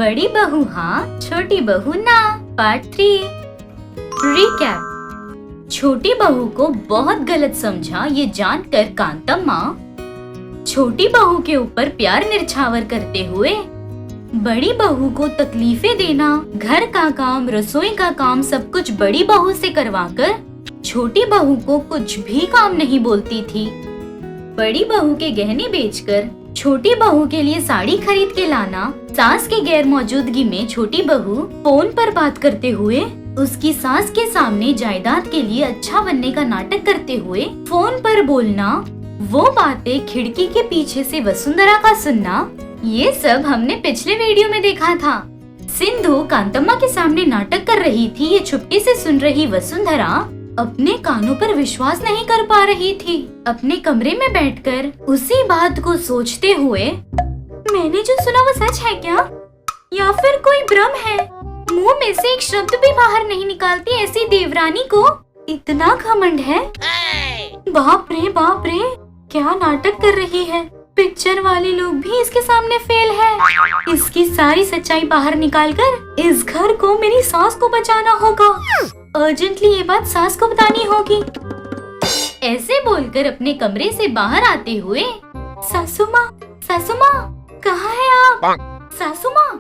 बड़ी बहू हाँ, छोटी बहू ना। पार्ट 3। रिकैप। छोटी बहू को बहुत गलत समझा ये जानकर कांतम्मा छोटी बहू के ऊपर प्यार निछावर करते हुए बड़ी बहू को तकलीफें देना, घर का काम, रसोई का काम सब कुछ बड़ी बहू से करवाकर छोटी बहू को कुछ भी काम नहीं बोलती थी। बड़ी बहू के गहने बेचकर छोटी बहू के लिए साड़ी खरीद के लाना, सास के गैर मौजूदगी में छोटी बहू फोन पर बात करते हुए उसकी सास के सामने जायदाद के लिए अच्छा बनने का नाटक करते हुए फोन पर बोलना, वो बातें खिड़की के पीछे से वसुंधरा का सुनना, ये सब हमने पिछले वीडियो में देखा था। सिंधु कांतम्मा के सामने नाटक कर रही थी, ये चुपके से सुन रही वसुंधरा अपने कानों पर विश्वास नहीं कर पा रही थी। अपने कमरे में बैठकर उसी बात को सोचते हुए, मैंने जो सुना वो सच है क्या या फिर कोई भ्रम है? मुंह में से एक शब्द भी बाहर नहीं निकालती ऐसी देवरानी को इतना घमंड है। बाप रे क्या नाटक कर रही है। पिक्चर वाले लोग भी इसके सामने फेल है। इसकी सारी सच्चाई बाहर निकालकर इस घर को मेरी सास को बचाना होगा। अर्जेंटली ये बात सास को बतानी होगी। ऐसे बोलकर अपने कमरे से बाहर आते हुए, सासू माँ कहाँ है आप? सासू माँ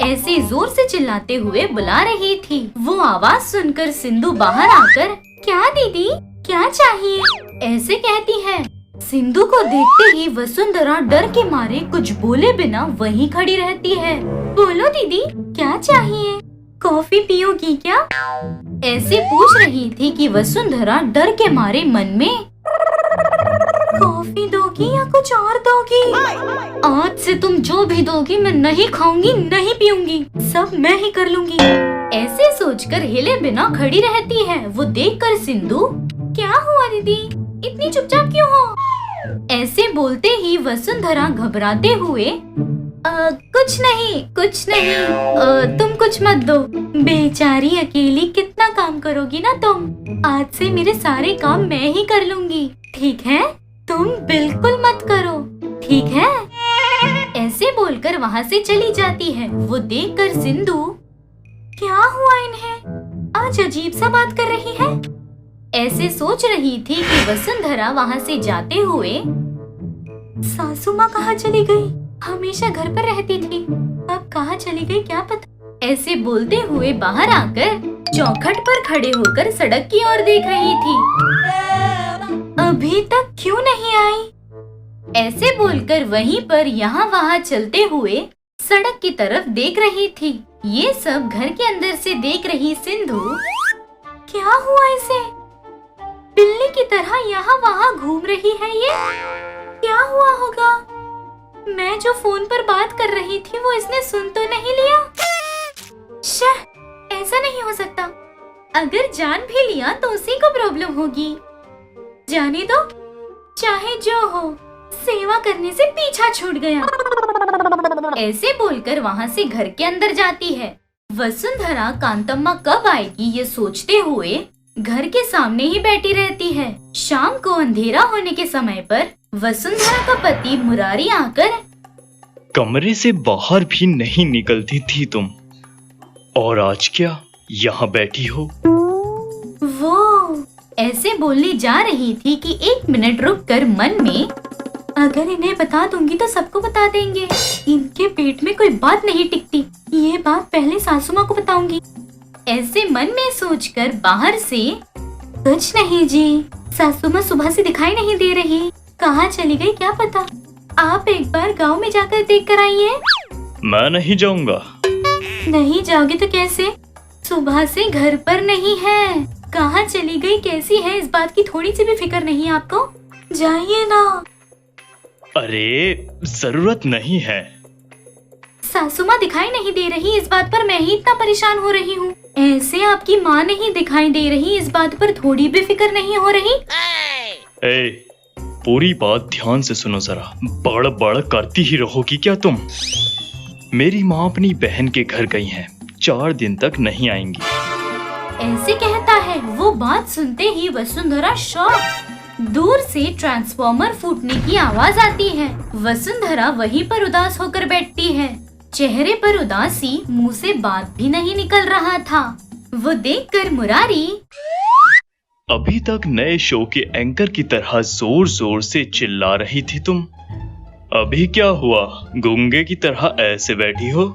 ऐसे जोर से चिल्लाते हुए बुला रही थी। वो आवाज सुनकर सिंधु बाहर आकर, क्या दीदी क्या चाहिए? ऐसे कहती है। सिंधु को देखते ही वसुंधरा डर के मारे कुछ बोले बिना वहीं खड़ी रहती है। बोलो दीदी क्या चाहिए? कॉफी पियोगी क्या? ऐसे पूछ रही थी कि वसुंधरा डर के मारे मन में, कॉफी दोगी या कुछ और दोगी? आज से तुम जो भी दोगी मैं नहीं खाऊंगी, नहीं पीऊंगी, सब मैं ही कर लूंगी। ऐसे सोचकर हिले बिना खड़ी रहती है। वो देखकर सिंधु, क्या हुआ दीदी इतनी चुपचाप क्यों हो? ऐसे बोलते ही वसुंधरा घबराते हुए, कुछ नहीं तुम कुछ मत दो। बेचारी अकेली कितना काम करोगी ना तुम। आज से मेरे सारे काम मैं ही कर लूंगी, ठीक है? तुम बिल्कुल मत करो, ठीक है? ऐसे बोलकर वहाँ से चली जाती है। वो देखकर सिंधु, क्या हुआ इन्हें, आज अजीब सा बात कर रही है। ऐसे सोच रही थी कि वसुंधरा वहाँ से जाते हुए, सासू माँ कहाँ चली गई? हमेशा घर पर रहती थी, अब कहाँ चली गई क्या पता। ऐसे बोलते हुए बाहर आकर चौखट पर खड़े होकर सड़क की ओर देख रही थी। अभी तक क्यों नहीं आई? ऐसे बोलकर वहीं पर यहाँ वहाँ चलते हुए सड़क की तरफ देख रही थी। ये सब घर के अंदर से देख रही सिंधु, क्या हुआ इसे? बिल्ली की तरह यहाँ वहाँ घूम रही है ये, क्या हुआ होगा? मैं जो फोन पर बात कर रही थी वो इसने सुन तो नहीं लिया? ऐसा नहीं हो सकता। अगर जान भी लिया तो उसी को प्रॉब्लम होगी। जाने दो, चाहे जो हो, सेवा करने से पीछा छूट गया। ऐसे बोलकर वहाँ से घर के अंदर जाती है। वसुंधरा कांतम्मा कब आएगी ये सोचते हुए घर के सामने ही बैठी रहती है। शाम को अंधेरा होने के समय पर वसुंधरा का पति मुरारी आकर, कमरे से बाहर भी नहीं निकलती थी तुम, और आज क्या यहाँ बैठी हो? वो ऐसे बोलने जा रही थी कि 1 मिनट रुककर मन में, अगर इन्हें बता दूंगी तो सबको बता देंगे। इनके पेट में कोई बात नहीं टिकती, ये बात पहले सासू माँ को बताऊंगी। ऐसे मन में सोचकर बाहर से, कुछ नहीं जी, सासू माँ सुबह से दिखाई नहीं दे रही, कहाँ चली गई क्या पता। आप एक बार गांव में जाकर देख कर आइए। मैं नहीं जाऊंगा। नहीं जाओगे तो कैसे? सुबह से घर पर नहीं है, कहाँ चली गई, कैसी है, इस बात की थोड़ी सी भी फिक्र नहीं आपको? जाइए ना। अरे जरूरत नहीं है। सासू माँ दिखाई नहीं दे रही, इस बात पर मैं ही इतना परेशान हो रही हूँ। ऐसे आपकी माँ नहीं दिखाई दे रही, इस बात पर थोड़ी भी फिक्र नहीं हो रही? पूरी बात ध्यान से सुनो जरा, बड़ करती ही रहोगी क्या तुम? मेरी माँ अपनी बहन के घर गई हैं, 4 दिन तक नहीं आएंगी। ऐसे कहता है। वो बात सुनते ही वसुंधरा शॉक। दूर से ट्रांसफॉर्मर फूटने की आवाज आती है। वसुंधरा वहीं पर उदास होकर बैठती है। चेहरे पर उदासी, मुंह से बात भी नहीं निकल रहा था। वो देखकर मुरारी अभी तक नए शो के एंकर की तरह जोर जोर से चिल्ला रही थी तुम। अभी क्या हुआ, गूंगे की तरह ऐसे बैठी हो?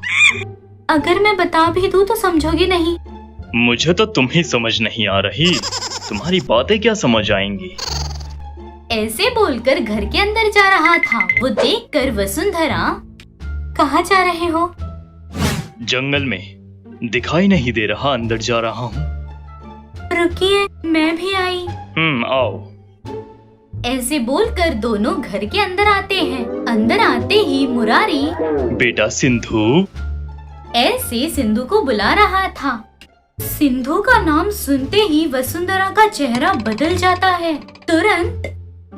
अगर मैं बता भी दूं तो समझोगे नहीं। मुझे तो तुम ही समझ नहीं आ रही, तुम्हारी बातें क्या समझ आएंगी। ऐसे बोलकर घर के अंदर जा रहा था। वो देखकर वसुंधरा, कहाँ जा रहे हो? जंगल में, दिखाई नहीं दे रहा, अंदर जा रहा हूँ। रुकिए, मैं भी आई। आओ। ऐसे बोलकर दोनों घर के अंदर आते हैं। अंदर आते ही मुरारी बेटा सिंधु, ऐसे सिंधु को बुला रहा था। सिंधु का नाम सुनते ही वसुंधरा का चेहरा बदल जाता है। तुरंत,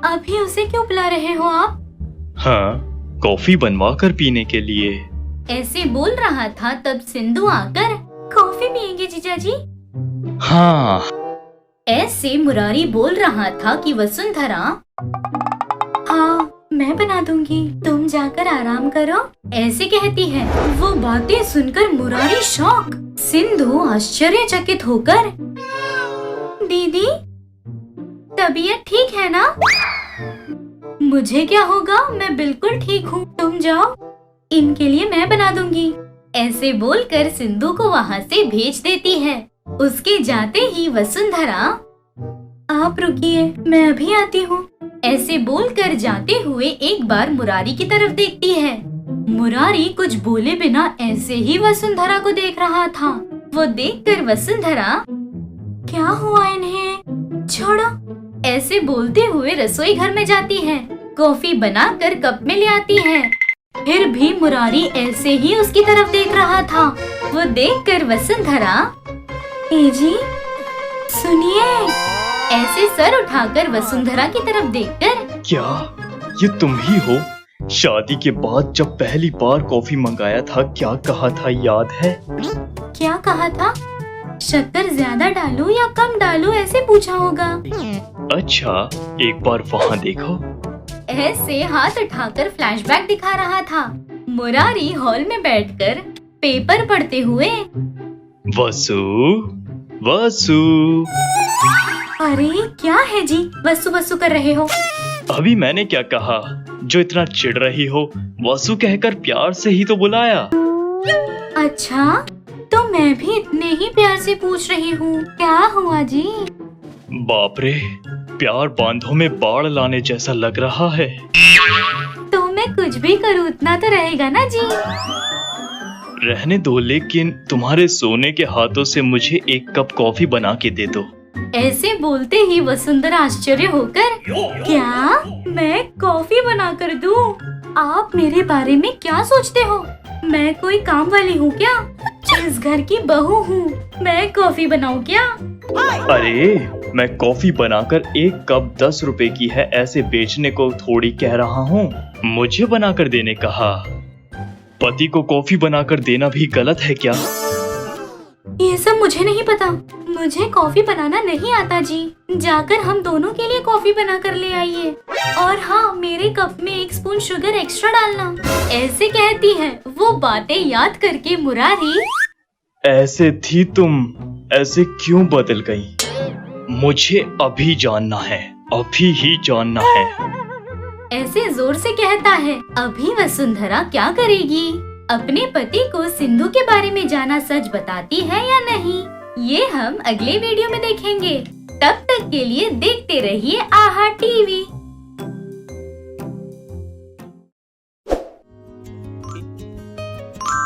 अभी उसे क्यों बुला रहे हो आप? हाँ, कॉफी बनवा कर पीने के लिए। ऐसे बोल रहा था तब सिंधु आकर, कॉफी पियेंगे जीजा जी? हाँ। ऐसे मुरारी बोल रहा था कि वसुंधरा, हाँ मैं बना दूंगी, तुम जाकर आराम करो, ऐसे कहती है। वो बातें सुनकर मुरारी शॉक। सिंधु आश्चर्यचकित होकर, दीदी तबीयत ठीक है ना? मुझे क्या होगा, मैं बिल्कुल ठीक हूँ, तुम जाओ, इनके लिए मैं बना दूंगी। ऐसे बोलकर सिंधु को वहाँ से भेज देती है। उसके जाते ही वसुंधरा, आप रुकिए, मैं अभी आती हूँ। ऐसे बोलकर जाते हुए एक बार मुरारी की तरफ देखती है। मुरारी कुछ बोले बिना ऐसे ही वसुंधरा को देख रहा था। वो देखकर वसुंधरा, क्या हुआ इन्हें, छोड़ो, ऐसे बोलते हुए रसोई घर में जाती है। कॉफी बनाकर कप में ले आती है। फिर भी मुरारी ऐसे ही उसकी तरफ देख रहा था। वो देखकर वसुंधरा, ए जी सुनिए, ऐसे सर उठाकर वसुंधरा की तरफ देखकर, क्या ये तुम ही हो? शादी के बाद जब पहली बार कॉफी मंगाया था, क्या कहा था याद है? क्या कहा था? शक्कर ज्यादा डालूं या कम डालूं, ऐसे पूछा होगा। अच्छा, एक बार वहाँ देखो। ऐसे हाथ उठाकर फ्लैशबैक दिखा रहा था। मुरारी हॉल में बैठकर पेपर पढ़ते हुए, वसु वसु। अरे क्या है जी, वसु वसु कर रहे हो? अभी मैंने क्या कहा जो इतना चिढ़ रही हो? वसु कहकर प्यार से ही तो बुलाया। अच्छा, तो मैं भी इतने ही प्यार से पूछ रही हूँ, क्या हुआ जी? बाप रे, प्यार बांधों में बाढ़ लाने जैसा लग रहा है। तो मैं कुछ भी करूँ उतना तो रहेगा ना जी? रहने दो, लेकिन तुम्हारे सोने के हाथों से मुझे एक कप कॉफी बना के दे दो। ऐसे बोलते ही वसुंधरा आश्चर्य होकर, क्या मैं कॉफी बना कर दूं? आप मेरे बारे में क्या सोचते हो? मैं कोई काम वाली हूँ क्या? इस घर की बहू हूँ, मैं कॉफी बनाऊँ क्या? अरे, मैं कॉफी बनाकर एक कप 10 रुपए की है ऐसे बेचने को थोड़ी कह रहा हूँ। मुझे बनाकर देने कहा। पति को कॉफी बनाकर देना भी गलत है क्या? ये सब मुझे नहीं पता, मुझे कॉफी बनाना नहीं आता जी। जाकर हम दोनों के लिए कॉफी बना कर ले आइए। और हाँ, मेरे कप में 1 स्पून शुगर एक्स्ट्रा डालना, ऐसे कहती है। वो बातें याद करके मुरारी, ऐसे थी तुम, ऐसे क्यों बदल गई? मुझे अभी जानना है, अभी ही जानना है। ऐसे जोर से कहता है। अभी वसुंधरा क्या करेगी? अपने पति को सिंधु के बारे में जाना सच बताती है या नहीं, ये हम अगले वीडियो में देखेंगे। तब तक के लिए देखते रहिए आहा टीवी।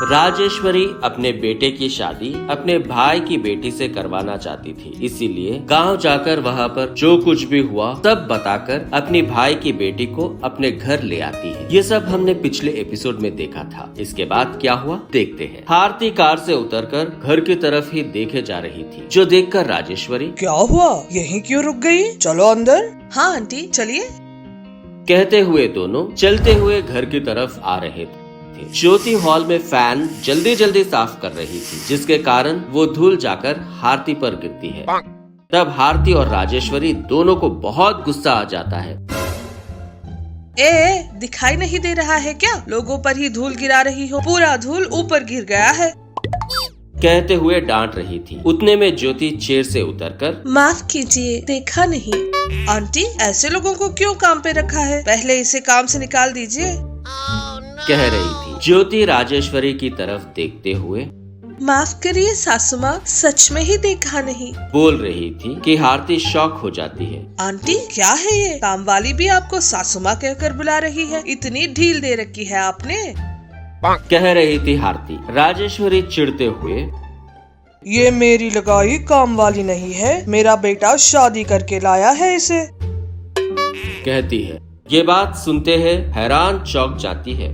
राजेश्वरी अपने बेटे की शादी अपने भाई की बेटी से करवाना चाहती थी, इसीलिए गांव जाकर वहां पर जो कुछ भी हुआ सब बताकर अपनी भाई की बेटी को अपने घर ले आती है। ये सब हमने पिछले एपिसोड में देखा था। इसके बाद क्या हुआ देखते हैं। भारती कार से उतरकर घर की तरफ ही देखे जा रही थी, जो देखकर राजेश्वरी, क्या हुआ, यहीं क्यों रुक गई? चलो अंदर। हाँ आंटी चलिए। कहते हुए दोनों चलते हुए घर की तरफ आ रहे थे। ज्योति हॉल में फैन जल्दी जल्दी साफ कर रही थी, जिसके कारण वो धूल जाकर हारती पर गिरती है। तब हारती और राजेश्वरी दोनों को बहुत गुस्सा आ जाता है। दिखाई नहीं दे रहा है क्या? लोगों पर ही धूल गिरा रही हो, पूरा धूल ऊपर गिर गया है। कहते हुए डांट रही थी। उतने में ज्योति चेयर से उतरकर माफ कीजिए, देखा नहीं। आंटी, ऐसे लोगों को क्यों काम पे रखा है? पहले इसे काम से निकाल दीजिए। कह रही थी। ज्योति राजेश्वरी की तरफ देखते हुए माफ करिए सासू माँ, सच में ही देखा नहीं। बोल रही थी कि आरती शॉक हो जाती है। आंटी, क्या है ये? काम वाली भी आपको सासू माँ कहकर बुला रही है। इतनी ढील दे रखी है आपने। कह रही थी आरती। राजेश्वरी चिढ़ते हुए ये मेरी लगाई काम वाली नहीं है, मेरा बेटा शादी करके लाया है इसे। कहती है। ये बात सुनते हैं हैरान चौंक जाती है।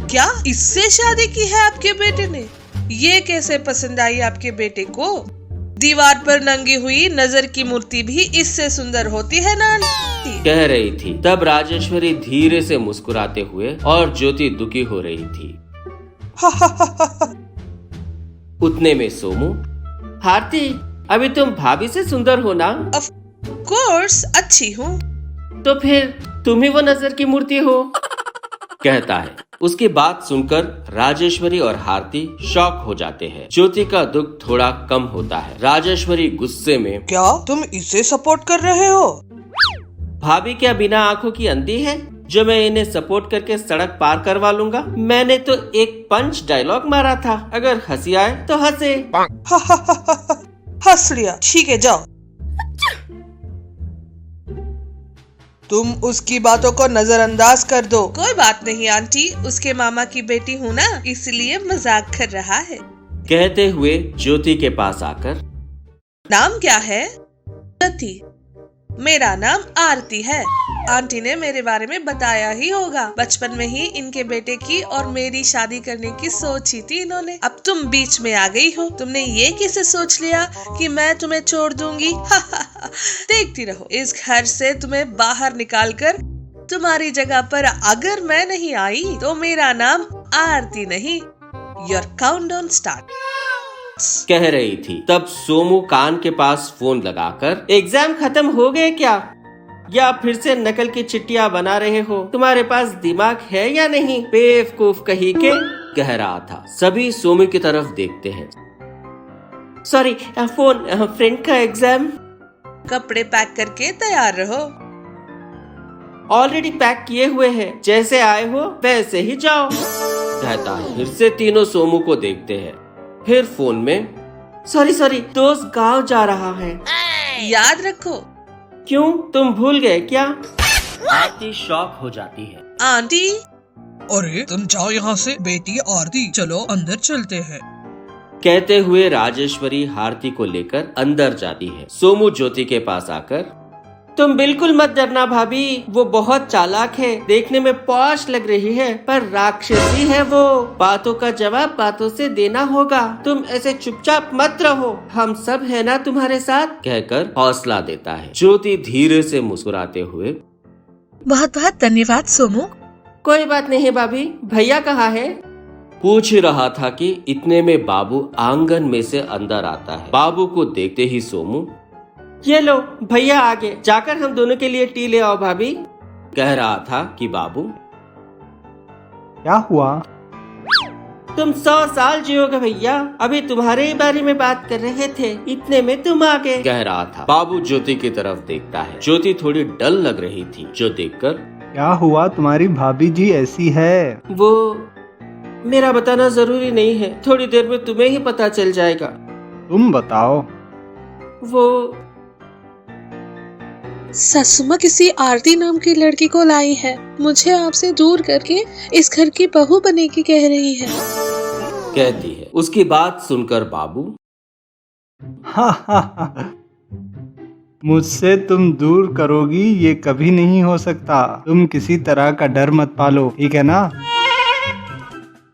क्या इससे शादी की है आपके बेटे ने? ये कैसे पसंद आई आपके बेटे को? दीवार पर नंगी हुई नजर की मूर्ति भी इससे सुंदर होती है ना आंटी? कह रही थी। तब राजेश्वरी धीरे से मुस्कुराते हुए और ज्योति दुखी हो रही थी। उतने में सोमू, आरती, अभी तुम भाभी से सुंदर हो ना? ऑफ कोर्स, अच्छी हूँ। तो फिर तुम ही वो नजर की मूर्ति हो, कहता है। उसकी बात सुनकर राजेश्वरी और आरती शॉक हो जाते हैं। ज्योति का दुख थोड़ा कम होता है। राजेश्वरी गुस्से में, क्या तुम इसे सपोर्ट कर रहे हो? भाभी क्या बिना आंखों की अंधी है जो मैं इन्हें सपोर्ट करके सड़क पार करवा लूंगा? मैंने तो एक पंच डायलॉग मारा था, अगर हंसी आए तो हंसे। हंस लिया, ठीक है, जाओ। तुम उसकी बातों को नजरअंदाज कर दो। कोई बात नहीं आंटी, उसके मामा की बेटी हूँ ना, इसलिए मजाक कर रहा है। कहते हुए ज्योति के पास आकर, नाम क्या है? ज्योति। मेरा नाम आरती है। आंटी ने मेरे बारे में बताया ही होगा। बचपन में ही इनके बेटे की और मेरी शादी करने की सोची थी इन्होंने। अब तुम बीच में आ गई हो। तुमने ये कैसे सोच लिया कि मैं तुम्हें छोड़ दूंगी? देखती रहो, इस घर से तुम्हें बाहर निकालकर तुम्हारी जगह पर अगर मैं नहीं आई तो मेरा नाम आरती नहीं। Your countdown start. कह रही थी। तब सोमू कान के पास फोन लगाकर, एग्जाम खत्म हो गए क्या, या फिर से नकल की चिट्ठियां बना रहे हो? तुम्हारे पास दिमाग है या नहीं, बेवकूफ कहीं के, कह रहा था। सभी सोमू की तरफ देखते हैं। सॉरी, फोन फ्रेंड का एग्जाम। कपड़े पैक करके तैयार रहो। ऑलरेडी पैक किए हुए हैं, जैसे आए हो वैसे ही जाओ, कहता है। फिर से तीनों सोमू को देखते हैं। फिर फोन में, सॉरी, दोस्त गांव जा रहा है, याद रखो। क्यों, तुम भूल गए क्या? आरती शॉक हो जाती है। आंटी, अरे तुम जाओ यहाँ से। बेटी आरती, चलो अंदर चलते हैं। कहते हुए राजेश्वरी आरती को लेकर अंदर जाती है। सोमू ज्योति के पास आकर, तुम बिल्कुल मत डरना भाभी, वो बहुत चालाक है, देखने में पॉश लग रही है पर राक्षसी है वो। बातों का जवाब बातों से देना होगा, तुम ऐसे चुपचाप मत रहो, हम सब है ना तुम्हारे साथ, कहकर हौसला देता है। ज्योति धीरे से मुस्कुराते हुए, बहुत बहुत धन्यवाद सोमू। कोई बात नहीं भाभी, भैया कहाँ है? पूछ रहा था कि इतने में बाबू आंगन में से अंदर आता है। बाबू को देखते ही सोमू, ये लो भैया आगे, जाकर हम दोनों के लिए टी ले आओ भाभी, कह रहा था कि बाबू, क्या हुआ? तुम 100 साल जियोगे भैया, अभी तुम्हारे ही बारे में बात कर रहे थे, इतने में तुम आ गए, कह रहा था। बाबू ज्योति की तरफ देखता है। ज्योति थोड़ी डल लग रही थी, जो देखकर, क्या हुआ? तुम्हारी भाभी जी ऐसी है? वो मेरा बताना जरूरी नहीं है, थोड़ी देर में तुम्हें ही पता चल जाएगा। तुम बताओ। वो सासुमा किसी आरती नाम की लड़की को लाई है, मुझे आपसे दूर करके इस घर की बहू बनने की कह रही है, कहती है। उसकी बात सुनकर बाबू, मुझसे तुम दूर करोगी ये कभी नहीं हो सकता। तुम किसी तरह का डर मत पालो, ठीक है ना?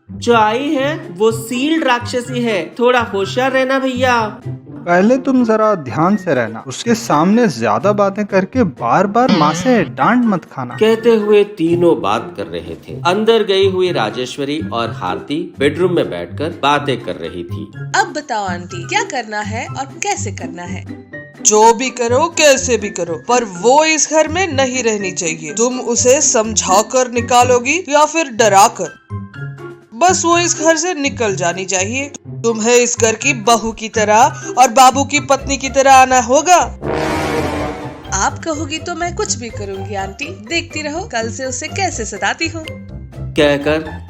जो आई है वो सील्ड राक्षसी है, थोड़ा होशियार रहना भैया। पहले तुम जरा ध्यान से रहना, उसके सामने ज्यादा बातें करके बार बार माँ से डांट मत खाना, कहते हुए तीनों बात कर रहे थे। अंदर गई हुई राजेश्वरी और आरती बेडरूम में बैठकर बातें कर रही थी। अब बताओ आंटी, क्या करना है और कैसे करना है? जो भी करो कैसे भी करो, पर वो इस घर में नहीं रहनी चाहिए। तुम उसे समझा कर निकालोगी या फिर डरा कर, बस वो इस घर से निकल जानी चाहिए। तुम्हें इस घर की बहू की तरह और बाबू की पत्नी की तरह आना होगा। आप कहोगी तो मैं कुछ भी करूंगी आंटी, देखती रहो कल से उसे कैसे सताती हूँ। कहकर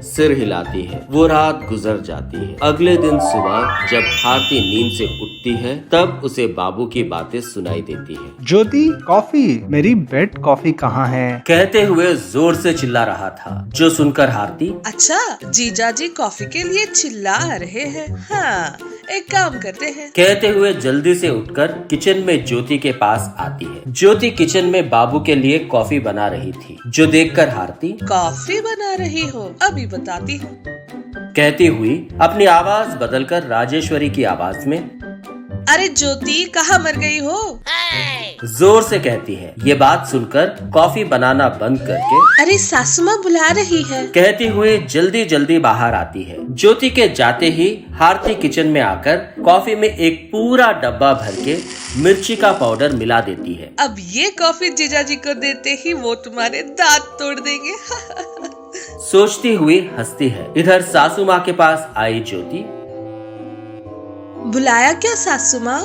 सिर हिलाती है। वो रात गुजर जाती है। अगले दिन सुबह जब आरती नींद से उठती है तब उसे बाबू की बातें सुनाई देती है। ज्योति, कॉफी, मेरी बेड कॉफी कहाँ है? कहते हुए जोर से चिल्ला रहा था, जो सुनकर आरती अच्छा, जीजा जी कॉफी के लिए चिल्ला रहे हैं। हाँ, एक काम करते हैं। कहते हुए जल्दी से उठकर किचन में ज्योति के पास आती है। ज्योति किचन में बाबू के लिए कॉफी बना रही थी, जो देखकर आरती कॉफी बना रही हो, अभी बताती हूँ। कहती हुई अपनी आवाज बदलकर राजेश्वरी की आवाज में अरे ज्योति, कहाँ मर गई हो? जोर से कहती है। ये बात सुनकर कॉफी बनाना बंद करके अरे सासू माँ बुला रही है। कहती हुए जल्दी जल्दी बाहर आती है। ज्योति के जाते ही आरती किचन में आकर कॉफी में एक पूरा डब्बा भर के मिर्ची का पाउडर मिला देती है। अब ये कॉफी जीजा जी को देते ही वो तुम्हारे दांत तोड़ देंगे। सोचती हुई हंसती है। इधर सासू माँ के पास आई ज्योति। बुलाया क्या सासू माँ?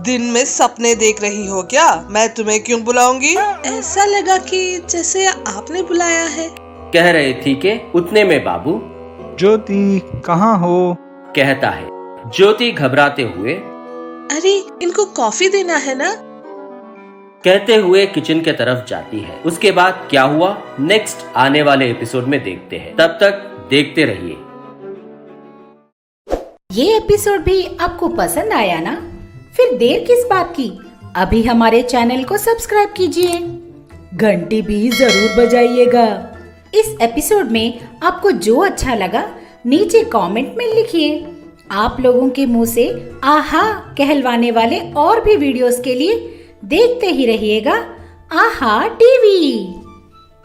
दिन में सपने देख रही हो क्या? मैं तुम्हें क्यों बुलाऊंगी? ऐसा लगा कि जैसे आपने बुलाया है। कह रही थी कि उतने में बाबू ज्योति, कहाँ हो? कहता है। ज्योति घबराते हुए अरे इनको कॉफी देना है ना? कहते हुए किचन के तरफ जाती है। उसके बाद क्या हुआ नेक्स्ट आने वाले एपिसोड में देखते हैं। तब तक देखते रहिए। ये एपिसोड भी आपको पसंद आया ना? फिर देर किस बात की, अभी हमारे चैनल को सब्सक्राइब कीजिए, घंटी भी जरूर बजाइएगा। इस एपिसोड में आपको जो अच्छा लगा नीचे कमेंट में लिखिए। आप लोगों के मुंह से आहा कहलवाने वाले और भी वीडियोस के लिए देखते ही रहिएगा आहा टीवी।